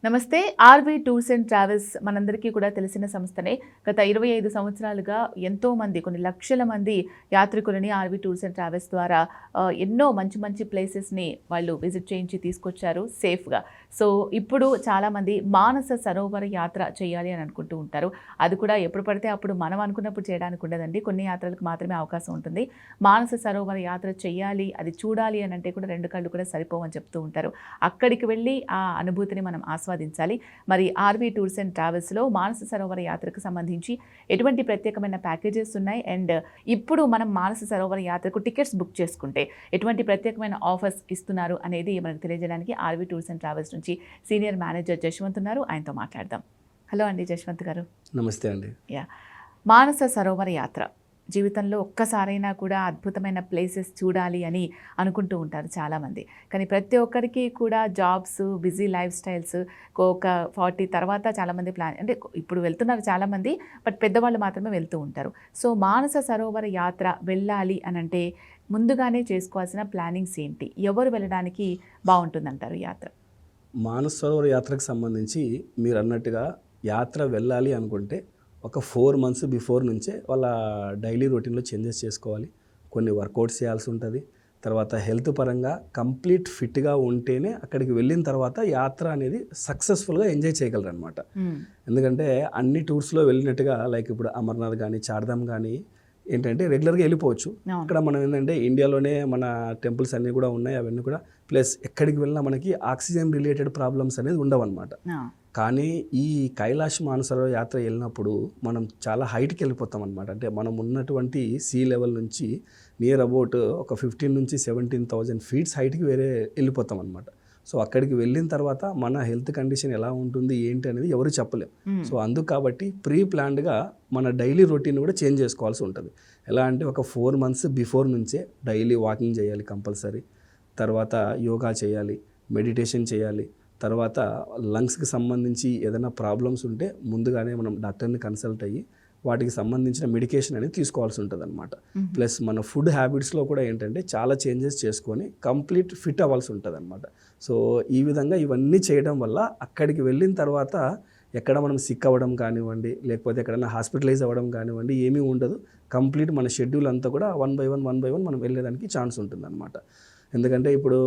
నమస్తే. RV tours and travels మనందరికీ కూడా తెలిసిన సంస్థనే. గత 25 సంవత్సరాలుగా ఎంతో మంది, కొన్ని లక్షల మంది యాత్రికులని ఆర్వి టూర్స్ అండ్ ట్రావెల్స్ ద్వారా ఎన్నో మంచి మంచి ప్లేసెస్ని వాళ్ళు విజిట్ చేయించి తీసుకొచ్చారు సేఫ్గా. సో ఇప్పుడు చాలామంది మానస సరోవర యాత్ర చేయాలి అని అనుకుంటూ ఉంటారు. అది కూడా ఎప్పుడు పడితే అప్పుడు మనం అనుకున్నప్పుడు చేయడానికి ఉండదండి. కొన్ని యాత్రలకు మాత్రమే అవకాశం ఉంటుంది. మానస సరోవర యాత్ర చేయాలి, అది చూడాలి అని అంటే కూడా 2 కళ్ళు కూడా సరిపోవని చెప్తూ ఉంటారు. అక్కడికి వెళ్ళి ఆ అనుభూతిని మనం ఆస్వాదించాలి. మరి ఆర్వి టూర్స్ అండ్ ట్రావెల్స్లో మానస సరోవర యాత్రకు సంబంధించి ఎటువంటి ప్రత్యేకమైన ప్యాకేజెస్ ఉన్నాయి, అండ్ ఇప్పుడు మనం మానస సరోవర యాత్రకు టికెట్స్ బుక్ చేసుకుంటే ఎటువంటి ప్రత్యేకమైన ఆఫర్స్ ఇస్తున్నారు అనేది మనకు తెలియజేయడానికి ఆర్వి టూర్స్ అండ్ ట్రావెల్స్ నుంచి సీనియర్ మేనేజర్ జశ్వంత్ ఉన్నారు. ఆయనతో మాట్లాడదాం. హలో అండి జశ్వంత్ గారు. నమస్తే అండి. మానస సరోవర యాత్ర జీవితంలో ఒక్కసారైనా కూడా అద్భుతమైన ప్లేసెస్ చూడాలి అని అనుకుంటూ ఉంటారు చాలామంది. కానీ ప్రతి ఒక్కరికి కూడా జాబ్స్, బిజీ లైఫ్ స్టైల్స్, ఒక 40 తర్వాత చాలామంది అంటే ఇప్పుడు వెళ్తున్నారు చాలామంది, బట్ పెద్దవాళ్ళు మాత్రమే వెళ్తూ ఉంటారు. సో మానస సరోవర యాత్ర వెళ్ళాలి అని అంటే ముందుగానే చేసుకోవాల్సిన ప్లానింగ్స్ ఏంటి? ఎవరు వెళ్ళడానికి బాగుంటుందంటారు యాత్ర? మానస సరోవర యాత్రకు సంబంధించి మీరు అన్నట్టుగా యాత్ర వెళ్ళాలి అనుకుంటే ఒక 4 months బిఫోర్ నుంచే వాళ్ళ డైలీ రొటీన్లో చేంజెస్ చేసుకోవాలి. కొన్ని వర్కౌట్స్ చేయాల్సి ఉంటుంది. తర్వాత హెల్త్ పరంగా కంప్లీట్ ఫిట్గా ఉంటేనే అక్కడికి వెళ్ళిన తర్వాత యాత్ర అనేది సక్సెస్ఫుల్గా ఎంజాయ్ చేయగలరు అనమాట. ఎందుకంటే అన్ని టూర్స్లో వెళ్ళినట్టుగా లైక్ ఇప్పుడు అమర్నాథ్ కానీ చార్ధామ్ కానీ ఏంటంటే రెగ్యులర్గా వెళ్ళిపోవచ్చు. ఇక్కడ మనం ఏంటంటే ఇండియాలోనే మన టెంపుల్స్ అన్నీ కూడా ఉన్నాయి, అవన్నీ కూడా ప్లస్ ఎక్కడికి వెళ్ళినా మనకి ఆక్సిజన్ రిలేటెడ్ ప్రాబ్లమ్స్ అనేది ఉండవన్నమాట. కానీ ఈ కైలాష్ మానసరోవర్ యాత్ర వెళ్ళినప్పుడు మనం చాలా హైట్కి వెళ్ళిపోతాం అనమాట. అంటే మనం ఉన్నటువంటి సీ లెవెల్ నుంచి నియర్ అబౌట్ ఒక 15 నుంచి 17,000 feet హైట్కి వెళ్ళిపోతాం అనమాట. సో అక్కడికి వెళ్ళిన తర్వాత మన హెల్త్ కండిషన్ ఎలా ఉంటుంది ఏంటి అనేది ఎవరు చెప్పలేం. సో అందుకు కాబట్టి ప్రీ ప్లాన్డ్గా మన డైలీ రొటీన్ కూడా చేంజ్ చేసుకోవాల్సి ఉంటుంది. ఎలా అంటే ఒక 4 months బిఫోర్ నుంచే డైలీ వాకింగ్ చేయాలి కంపల్సరీ. తర్వాత యోగా చేయాలి, మెడిటేషన్ చేయాలి. తర్వాత లంగ్స్కి సంబంధించి ఏదైనా ప్రాబ్లమ్స్ ఉంటే ముందుగానే మనం డాక్టర్ని కన్సల్ట్ అయ్యి వాటికి సంబంధించిన మెడికేషన్ అనేది తీసుకోవాల్సి ఉంటుంది అనమాట. ప్లస్ మన ఫుడ్ హ్యాబిట్స్లో కూడా ఏంటంటే చాలా చేంజెస్ చేసుకొని కంప్లీట్ ఫిట్ అవ్వాల్సి ఉంటుంది అనమాట. సో ఈ విధంగా ఇవన్నీ చేయడం వల్ల అక్కడికి వెళ్ళిన తర్వాత ఎక్కడ మనం సిక్ అవ్వడం కానివ్వండి, లేకపోతే ఎక్కడైనా హాస్పిటలైజ్ అవ్వడం కానివ్వండి ఏమీ ఉండదు. కంప్లీట్ మన షెడ్యూల్ అంతా కూడా 1 by 1 మనం వెళ్ళేదానికి ఛాన్స్ ఉంటుంది అనమాట. ఎందుకంటే ఇప్పుడు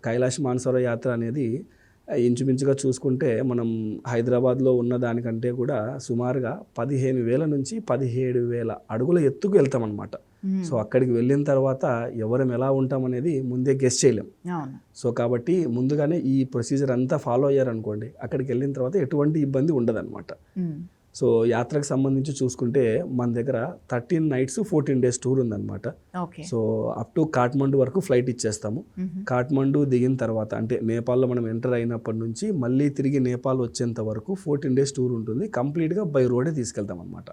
కైలాష్ మానసరోవర్ యాత్ర అనేది ఇంచుమించుగా చూసుకుంటే మనం హైదరాబాద్లో ఉన్న దానికంటే కూడా సుమారుగా 15,000 నుంచి 17,000 అడుగుల ఎత్తుకు వెళ్తామన్నమాట. సో అక్కడికి వెళ్ళిన తర్వాత ఎవరం ఎలా ఉంటాం అనేది ముందే గెస్ చేయలేం. సో కాబట్టి ముందుగానే ఈ ప్రొసీజర్ అంతా ఫాలో అయ్యారనుకోండి, అక్కడికి వెళ్ళిన తర్వాత ఎటువంటి ఇబ్బంది ఉండదన్నమాట. సో యాత్రకు సంబంధించి చూసుకుంటే మన దగ్గర 13 nights 14 days టూర్ ఉందన్నమాట. సో అప్ టు కాఠ్మండు వరకు ఫ్లైట్ ఇచ్చేస్తాము. కాఠ్మండు దిగిన తర్వాత అంటే నేపాల్లో మనం ఎంటర్ అయినప్పటి నుంచి మళ్ళీ తిరిగి నేపాల్ వచ్చేంత వరకు 14 days టూర్ ఉంటుంది. కంప్లీట్గా బై రోడే తీసుకెళ్తాం అనమాట.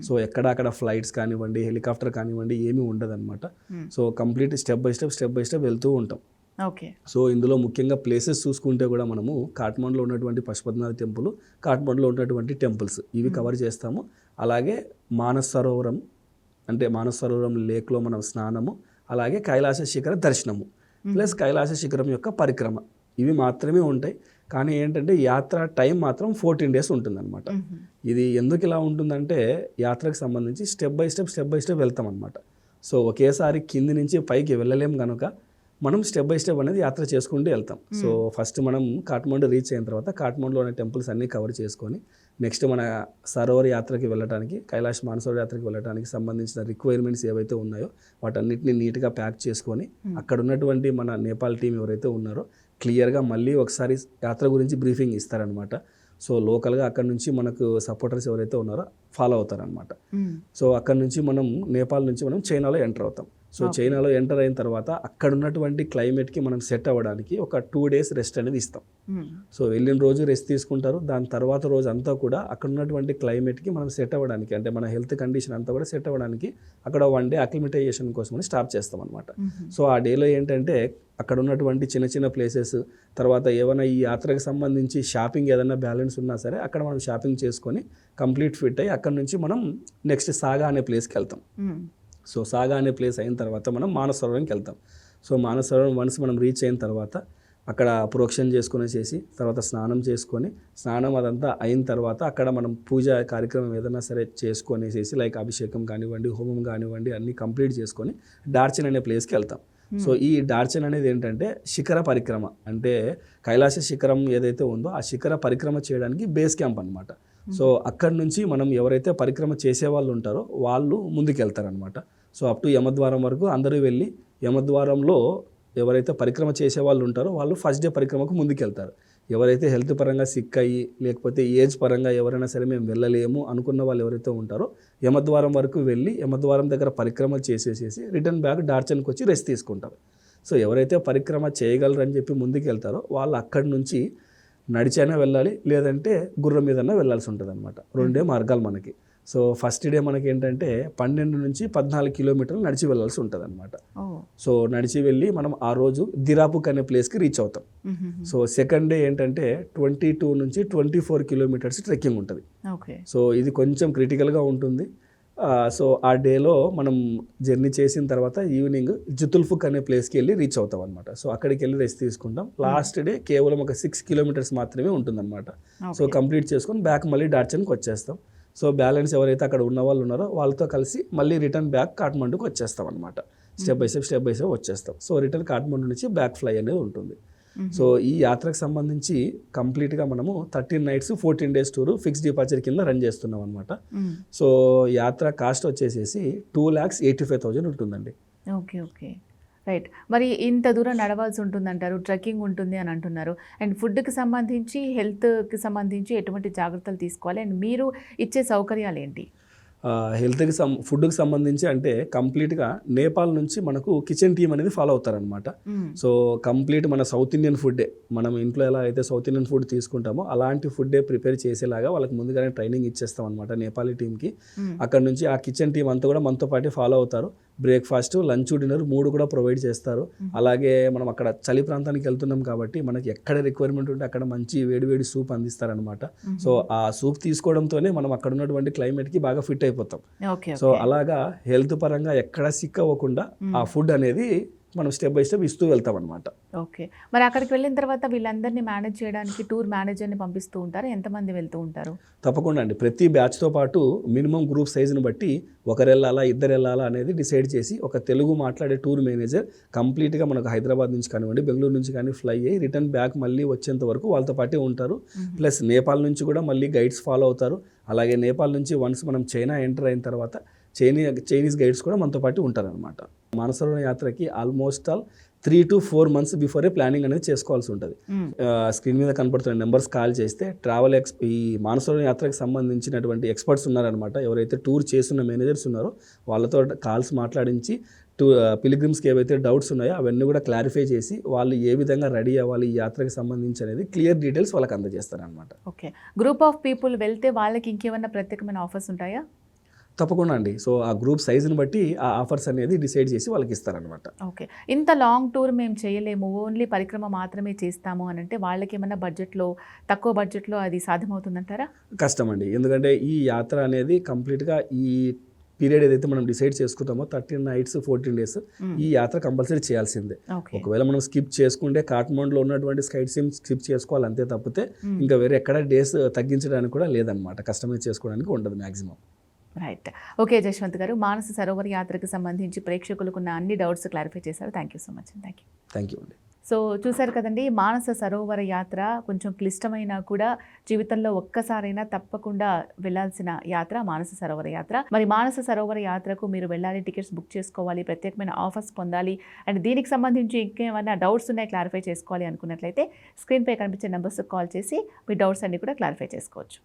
సో అక్కడ ఫ్లైట్స్ కానివ్వండి, హెలికాప్టర్ కానివ్వండి ఏమీ ఉండదన్నమాట. So complete step by step వెళ్తూ ఉంటాం. సో ఇందులో ముఖ్యంగా ప్లేసెస్ చూసుకుంటే కూడా మనము కాఠ్మండులో ఉన్నటువంటి పశుపతినాథ్ టెంపుల్, కాఠ్మండులో ఉన్నటువంటి టెంపుల్స్ ఇవి కవర్ చేస్తాము. అలాగే మానస సరోవరం అంటే మానస సరోవరం లేక్లో మనం స్నానము, అలాగే కైలాస శిఖర దర్శనము, ప్లస్ కైలాస శిఖరం యొక్క పరిక్రమ ఇవి మాత్రమే ఉంటాయి. కానీ ఏంటంటే యాత్ర టైం మాత్రం 14 days ఉంటుందన్నమాట. ఇది ఎందుకు ఇలా ఉంటుందంటే యాత్రకు సంబంధించి స్టెప్ బై స్టెప్ వెళ్తాం అనమాట. సో ఒకేసారి కింది నుంచి పైకి వెళ్ళలేం కనుక మనం స్టెప్ బై స్టెప్ అనేది యాత్ర చేసుకుంటూ వెళ్తాం. సో ఫస్ట్ మనం కాఠ్మండు రీచ్ అయిన తర్వాత కాఠ్మండులో ఉన్న టెంపుల్స్ అన్నీ కవర్ చేసుకొని నెక్స్ట్ మన సరోవర్ యాత్రకి వెళ్ళడానికి, కైలాష్ మానసరోవర్ యాత్రకి వెళ్ళడానికి సంబంధించిన రిక్వైర్మెంట్స్ ఏవైతే ఉన్నాయో వాటన్నిటిని నీట్గా ప్యాక్ చేసుకొని అక్కడ ఉన్నటువంటి మన నేపాల్ టీం ఎవరైతే ఉన్నారో క్లియర్గా మళ్ళీ ఒకసారి యాత్ర గురించి బ్రీఫింగ్ ఇస్తారనమాట. సో లోకల్గా అక్కడ నుంచి మనకు సపోర్టర్స్ ఎవరైతే ఉన్నారో ఫాలో అవుతారనమాట. సో అక్కడ నుంచి మనం నేపాల్ నుంచి మనం చైనాలో ఎంటర్ అవుతాం. సో చైనాలో ఎంటర్ అయిన తర్వాత అక్కడ ఉన్నటువంటి క్లైమేట్కి మనం సెట్ అవ్వడానికి ఒక 2 days రెస్ట్ అనేది ఇస్తాం. సో వెళ్ళిన రోజు రెస్ట్ తీసుకుంటారు. దాని తర్వాత రోజు అంతా కూడా అక్కడ ఉన్నటువంటి క్లైమేట్కి మనం సెట్ అవ్వడానికి అంటే మన హెల్త్ కండిషన్ అంతా కూడా సెట్ అవ్వడానికి అక్కడ 1 day అక్లిమటైజేషన్ కోసం స్టాప్ చేస్తాం అనమాట. సో ఆ డేలో ఏంటంటే అక్కడ ఉన్నటువంటి చిన్న ప్లేసెస్, తర్వాత ఏమైనా ఈ యాత్రకు సంబంధించి షాపింగ్ ఏదైనా బ్యాలెన్స్ ఉన్నా సరే అక్కడ మనం షాపింగ్ చేసుకొని కంప్లీట్ ఫిట్ అయ్యి అక్కడ నుంచి మనం నెక్స్ట్ సాగా అనే ప్లేస్కి వెళ్తాం. సో సాగా అనే ప్లేస్ అయిన తర్వాత మనం మానస సరోవరంకి వెళ్తాం. సో మానస సరోవరం వన్స్ మనం రీచ్ అయిన తర్వాత అక్కడ ప్రోక్షణ చేసుకునేసేసి తర్వాత స్నానం చేసుకొని స్నానం అదంతా అయిన తర్వాత అక్కడ మనం పూజ కార్యక్రమం ఏదైనా సరే చేసుకొనేసేసి లైక్ అభిషేకం కానివ్వండి, హోమం కానివ్వండి అన్నీ కంప్లీట్ చేసుకొని డార్చన్ అనే ప్లేస్కి వెళ్తాం. సో ఈ డార్చన్ అనేది ఏంటంటే శిఖర పరిక్రమ, అంటే కైలాస శిఖరం ఏదైతే ఉందో ఆ శిఖర పరిక్రమ చేయడానికి బేస్ క్యాంప్ అనమాట. సో అక్కడి నుంచి మనం ఎవరైతే పరిక్రమ చేసే వాళ్ళు ఉంటారో వాళ్ళు ముందుకెళ్తారనమాట. సో అప్ టు యమద్వారం వరకు అందరూ వెళ్ళి యమద్వారంలో ఎవరైతే పరిక్రమ చేసే వాళ్ళు ఉంటారో వాళ్ళు ఫస్ట్ డే పరిక్రమకు ముందుకెళ్తారు. ఎవరైతే హెల్త్ పరంగా సిక్ అయ్యి లేకపోతే ఏజ్ పరంగా ఎవరైనా సరే మేము వెళ్ళలేము అనుకున్న వాళ్ళు ఎవరైతే ఉంటారో యమద్వారం వరకు వెళ్ళి యమద్వారం దగ్గర పరిక్రమ చేసేసేసి రిటర్న్ బ్యాక్ డార్చన్కి వచ్చి రెస్ట్ తీసుకుంటారు. సో ఎవరైతే పరిక్రమ చేయగలరని చెప్పి ముందుకు వెళ్తారో వాళ్ళు అక్కడి నుంచి నడిచైనా వెళ్ళాలి, లేదంటే గుర్రం మీదన్నా వెళ్ళాల్సి ఉంటుంది అనమాట. రెండే మార్గాలు మనకి. సో ఫస్ట్ డే మనకి ఏంటంటే 12 నుంచి 14 కిలోమీటర్లు నడిచి వెళ్ళాల్సి ఉంటుంది అనమాట. సో నడిచి వెళ్ళి మనం ఆ రోజు దిరాపుక్ అనే ప్లేస్కి రీచ్ అవుతాం. సో సెకండ్ డే ఏంటంటే 22 నుంచి 24 కిలోమీటర్స్ ట్రెక్కింగ్ ఉంటుంది. సో ఇది కొంచెం క్రిటికల్గా ఉంటుంది. సో ఆ డేలో మనం జర్నీ చేసిన తర్వాత ఈవినింగ్ జుతుల్ఫుక్ అనే ప్లేస్కి వెళ్ళి రీచ్ అవుతాం అనమాట. సో అక్కడికి వెళ్ళి రెస్ట్ తీసుకుంటాం. లాస్ట్ డే కేవలం ఒక 6 కిలోమీటర్స్ మాత్రమే ఉంటుందన్నమాట. సో కంప్లీట్ చేసుకొని బ్యాక్ మళ్ళీ డార్చన్కి వచ్చేస్తాం. సో బ్యాలెన్స్ ఎవరైతే అక్కడ ఉన్న వాళ్ళు ఉన్నారో వాళ్ళతో కలిసి మళ్ళీ రిటర్న్ బ్యాక్ కాఠ్మండూకి వచ్చేస్తాం అనమాట. స్టెప్ బై స్టెప్ వచ్చేస్తాం. సో రిటర్న్ కాఠ్మండూ నుంచి బ్యాక్ ఫ్లై అనేది ఉంటుంది. సో ఈ యాత్రకు సంబంధించి కంప్లీట్గా మనము 13 nights 14 days tour fix departure కింద రన్ చేస్తున్నాం అనమాట. సో యాత్ర కాస్ట్ వచ్చేసేసి 2,85,000 ఉంటుందండి. Okay okay right. మరి ఇంత దూరం నడవాల్సి ఉంటుందంటారు, ట్రెక్కింగ్ ఉంటుంది అని అంటున్నారు. అండ్ ఫుడ్కి సంబంధించి హెల్త్కి సంబంధించి ఎటువంటి జాగ్రత్తలు తీసుకోవాలి అండ్ మీరు ఇచ్చే సౌకర్యాలు ఏంటి? ఫుడ్కి సంబంధించి అంటే కంప్లీట్గా నేపాల్ నుంచి మనకు కిచెన్ టీమ్ అనేది ఫాలో అవుతారనమాట. సో కంప్లీట్ మన సౌత్ ఇండియన్ ఫుడ్డే, మనం ఇంట్లో ఎలా అయితే సౌత్ ఇండియన్ ఫుడ్ తీసుకుంటామో అలాంటి ఫుడ్డే ప్రిపేర్ చేసేలాగా వాళ్ళకి ముందుగానే ట్రైనింగ్ ఇచ్చేస్తాం అనమాట నేపాలీ టీమ్కి. అక్కడ నుంచి ఆ కిచెన్ టీమ్ అంతా కూడా మనతో పాటు ఫాలో అవుతారు. బ్రేక్ఫాస్ట్, లంచ్, డిన్నర్ 3 కూడా ప్రొవైడ్ చేస్తారు. అలాగే మనం అక్కడ చలి ప్రాంతానికి వెళ్తున్నాం కాబట్టి మనకి ఎక్కడ రిక్వైర్మెంట్ ఉంటే అక్కడ మంచి వేడివేడి సూప్ అందిస్తారనమాట. సో ఆ సూప్ తీసుకోవడంతోనే మనం అక్కడ ఉన్నటువంటి క్లైమేట్కి బాగా ఫిట్ అయిపోతాం. సో అలాగా హెల్త్ పరంగా ఎక్కడ సిక్ అవ్వకుండా ఆ ఫుడ్ అనేది మనం స్టెప్ బై స్టెప్ ఇస్తూ వెళ్తాం అనమాట. ఓకే. మరి అక్కడికి వెళ్ళిన తర్వాత వీళ్ళందరినీ మేనేజ్ చేయడానికి టూర్ మేనేజర్ని పంపిస్తూ ఉంటారు. ఎంతమంది వెళ్తూ ఉంటారు? తప్పకుండా అండి. ప్రతి బ్యాచ్తో పాటు మినిమం గ్రూప్ సైజుని బట్టి ఒకరు వెళ్ళాలా, ఇద్దరు వెళ్ళాలా అనేది డిసైడ్ చేసి ఒక తెలుగు మాట్లాడే టూర్ మేనేజర్ కంప్లీట్గా మనకు హైదరాబాద్ నుంచి కానివ్వండి, బెంగళూరు నుంచి కానీ ఫ్లై అయ్యి రిటర్న్ బ్యాక్ మళ్ళీ వచ్చేంత వరకు వాళ్ళతో పాటే ఉంటారు. ప్లస్ నేపాల్ నుంచి కూడా మళ్ళీ గైడ్స్ ఫాలో అవుతారు. అలాగే నేపాల్ నుంచి వన్స్ మనం చైనా ఎంటర్ అయిన తర్వాత చైనీస్ గైడ్స్ కూడా మనతో పాటు ఉంటారనమాట. మానసరోవర్ యాత్రకి almost 3 to 4 months before planning అనేది చేసుకోవాల్సి ఉంటుంది. స్క్రీన్ మీద కనపడుతున్న నెంబర్స్ కాల్ చేస్తే ఈ మానసరోవర్ యాత్రకు సంబంధించినటువంటి ఎక్స్పర్ట్స్ ఉన్నారనమాట. ఎవరైతే టూర్ చేస్తున్న మేనేజర్స్ ఉన్నారో వాళ్ళతో కాల్స్ మాట్లాడించి పిలిగ్రిమ్స్కి ఏవైతే డౌట్స్ ఉన్నాయో అవన్నీ కూడా క్లారిఫై చేసి వాళ్ళు ఏ విధంగా రెడీ అవ్వాలి ఈ యాత్రకు సంబంధించి అనేది క్లియర్ డీటెయిల్స్ వాళ్ళకి అందజేస్తారనమాట. ఓకే. గ్రూప్ ఆఫ్ పీపుల్ వెళ్తే వాళ్ళకి ఇంకేమైనా ప్రత్యేకమైన ఆఫర్స్ ఉంటాయా? తప్పకుండా అండి. సో ఆ గ్రూప్ సైజుని బట్టి ఆ ఆఫర్స్ అనేది డిసైడ్ చేసి వాళ్ళకి ఇస్తారనమాట. ఓకే. ఇంత లాంగ్ టూర్ మేము చేయలేము, ఓన్లీ పరిక్రమ మాత్రమే చేస్తాము అని అంటే వాళ్ళకి ఏమైనా తక్కువ బడ్జెట్లో అది సాధ్యమవుతుందంటారా? కష్టం అండి. ఎందుకంటే ఈ యాత్ర అనేది కంప్లీట్గా ఈ పీరియడ్ ఏదైతే మనం డిసైడ్ చేసుకుంటామో 13 nights 14 days ఈ యాత్ర కంపల్సరీ చేయాల్సిందే. ఒకవేళ మనం స్కిప్ చేసుకుంటే కాఠ్మండూలో ఉన్నటువంటి స్కైట్ సిమ్ స్కిప్ చేసుకోవాలి అంతే తప్పితే ఇంకా వేరే ఎక్కడ డేస్ తగ్గించడానికి కూడా లేదనమాట. కస్టమైజ్ చేసుకోవడానికి ఉండదు మ్యాక్సిమం. రైట్. ఓకే జశ్వంత్ గారు, మానస సరోవర్ యాత్రకు సంబంధించి ప్రేక్షకులకున్న అన్ని డౌట్స్ క్లారిఫై చేశారు. Thank you so much. Thank you అండి. సో చూశారు కదండి, మానస సరోవర యాత్ర కొంచెం క్లిష్టమైనా కూడా జీవితంలో ఒక్కసారైనా తప్పకుండా వెళ్ళాల్సిన యాత్ర మానస సరోవర యాత్ర. మరి మానస సరోవర యాత్రకు మీరు వెళ్ళాలి, టికెట్స్ బుక్ చేసుకోవాలి, ప్రత్యేకమైన ఆఫర్స్ పొందాలి అండ్ దీనికి సంబంధించి ఇంకేమైనా డౌట్స్ ఉన్నాయి క్లారిఫై చేసుకోవాలి అనుకున్నట్లయితే స్క్రీన్పై కనిపించే నెంబర్స్కి కాల్ చేసి మీ డౌట్స్ అన్ని కూడా క్లారిఫై చేసుకోవచ్చు.